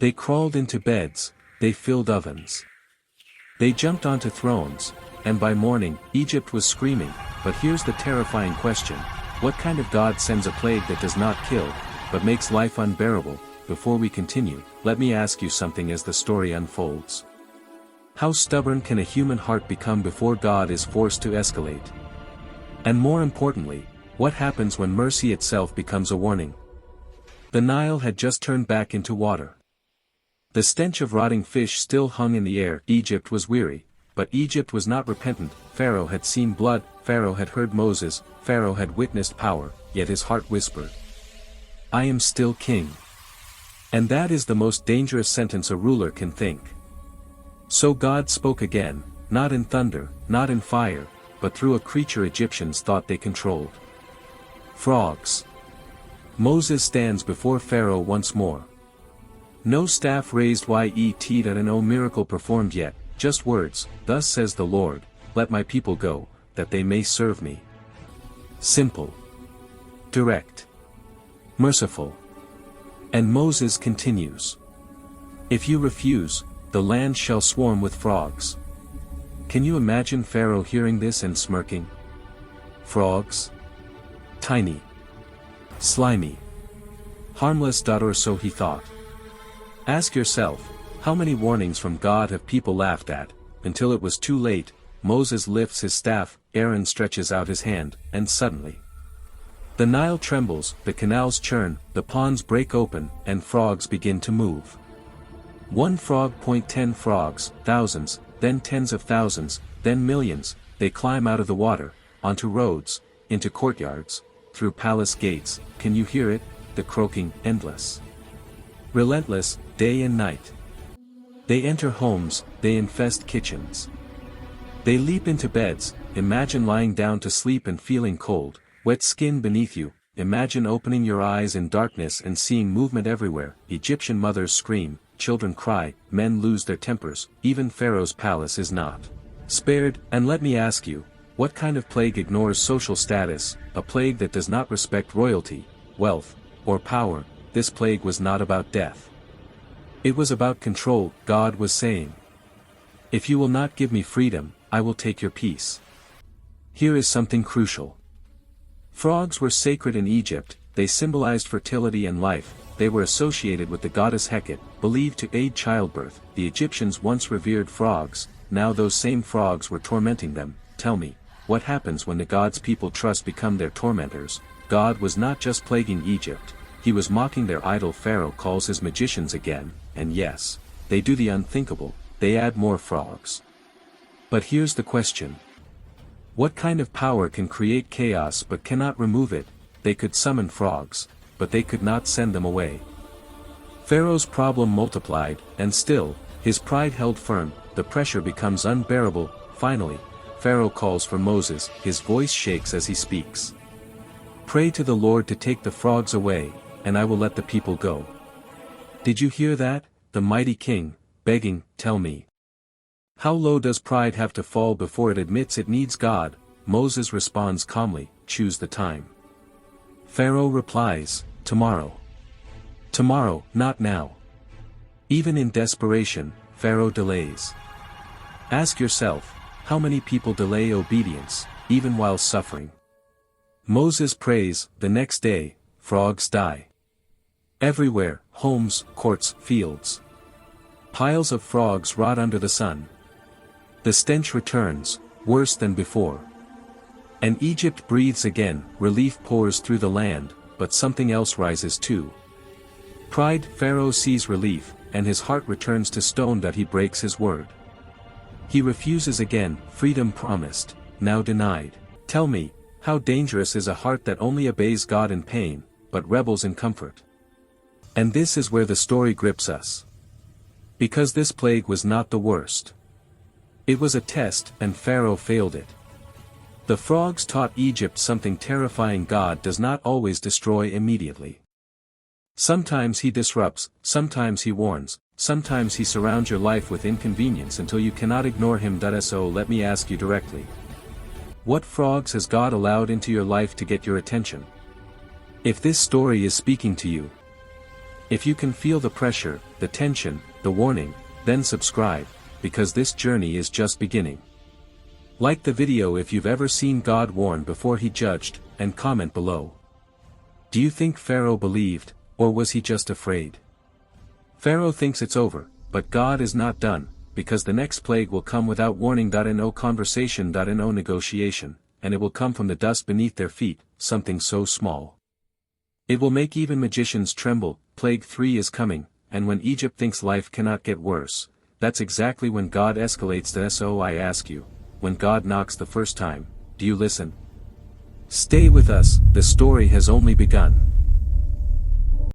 They crawled into beds, they filled ovens. They jumped onto thrones, and by morning, Egypt was screaming. But here's the terrifying question: what kind of God sends a plague that does not kill, but makes life unbearable? Before we continue, let me ask you something as the story unfolds. How stubborn can a human heart become before God is forced to escalate? And more importantly, what happens when mercy itself becomes a warning? The Nile had just turned back into water. The stench of rotting fish still hung in the air. Egypt was weary, but Egypt was not repentant. Pharaoh had seen blood, Pharaoh had heard Moses, Pharaoh had witnessed power, yet his heart whispered, "I am still king." And that is the most dangerous sentence a ruler can think. So God spoke again, not in thunder, not in fire, but through a creature Egyptians thought they controlled. Frogs. Moses stands before Pharaoh once more. No staff raised yet and no miracle performed yet, just words, "Thus says the Lord, let my people go, that they may serve me." Simple. Direct. Merciful. And Moses continues. "If you refuse, the land shall swarm with frogs." Can you imagine Pharaoh hearing this and smirking? Frogs? Tiny. Slimy. Harmless. Or so he thought. Ask yourself, how many warnings from God have people laughed at, until it was too late? Moses lifts his staff, Aaron stretches out his hand, and suddenly the Nile trembles, the canals churn, the ponds break open, and frogs begin to move. One frog. 10 frogs, thousands, then tens of thousands, then millions. They climb out of the water, onto roads, into courtyards, through palace gates. Can you hear it? The croaking, endless, relentless, day and night. They enter homes, they infest kitchens. They leap into beds. Imagine lying down to sleep and feeling cold, wet skin beneath you. Imagine opening your eyes in darkness and seeing movement everywhere. Egyptian mothers scream, children cry, men lose their tempers. Even Pharaoh's palace is not spared. And let me ask you, what kind of plague ignores social status? A plague that does not respect royalty, wealth, or power. This plague was not about death. It was about control. God was saying, "If you will not give me freedom, I will take your peace." Here is something crucial. Frogs were sacred in Egypt. They symbolized fertility and life. They were associated with the goddess Hecate, believed to aid childbirth. The Egyptians once revered frogs, now those same frogs were tormenting them. Tell me, what happens when the God's people trust become their tormentors? God was not just plaguing Egypt, he was mocking their idol. Pharaoh calls his magicians again, and yes, they do the unthinkable, they add more frogs. But here's the question. What kind of power can create chaos but cannot remove it? They could summon frogs, but they could not send them away. Pharaoh's problem multiplied, and still, his pride held firm. The pressure becomes unbearable. Finally, Pharaoh calls for Moses. His voice shakes as he speaks. "Pray to the Lord to take the frogs away, and I will let the people go." Did you hear that? The mighty king, begging, "Tell me. How low does pride have to fall before it admits it needs God?" Moses responds calmly, "Choose the time." Pharaoh replies, "Tomorrow." Tomorrow, not now. Even in desperation, Pharaoh delays. Ask yourself, how many people delay obedience, even while suffering? Moses prays. The next day, frogs die. Everywhere, homes, courts, fields. Piles of frogs rot under the sun. The stench returns, worse than before. And Egypt breathes again. Relief pours through the land, but something else rises too. Pride. Pharaoh sees relief, and his heart returns to stone. That he breaks his word. He refuses again. Freedom promised, now denied. Tell me, how dangerous is a heart that only obeys God in pain, but rebels in comfort? And this is where the story grips us. Because this plague was not the worst. It was a test, and Pharaoh failed it. The frogs taught Egypt something terrifying. God does not always destroy immediately. Sometimes he disrupts, sometimes he warns, sometimes he surrounds your life with inconvenience until you cannot ignore him. So let me ask you directly. What frogs has God allowed into your life to get your attention? If this story is speaking to you, If you can feel the pressure, the tension, the warning, then subscribe, because this journey is just beginning. Like the video if you've ever seen God warn before he judged, and comment below. Do you think Pharaoh believed, or was he just afraid? Pharaoh thinks it's over, but God is not done, because the next plague will come without warning. No conversation. No negotiation, and it will come from the dust beneath their feet, something so small. It will make even magicians tremble. Plague 3 is coming, and when Egypt thinks life cannot get worse, that's exactly when God escalates the So I ask you, when God knocks the first time, do you listen? Stay with us, the story has only begun.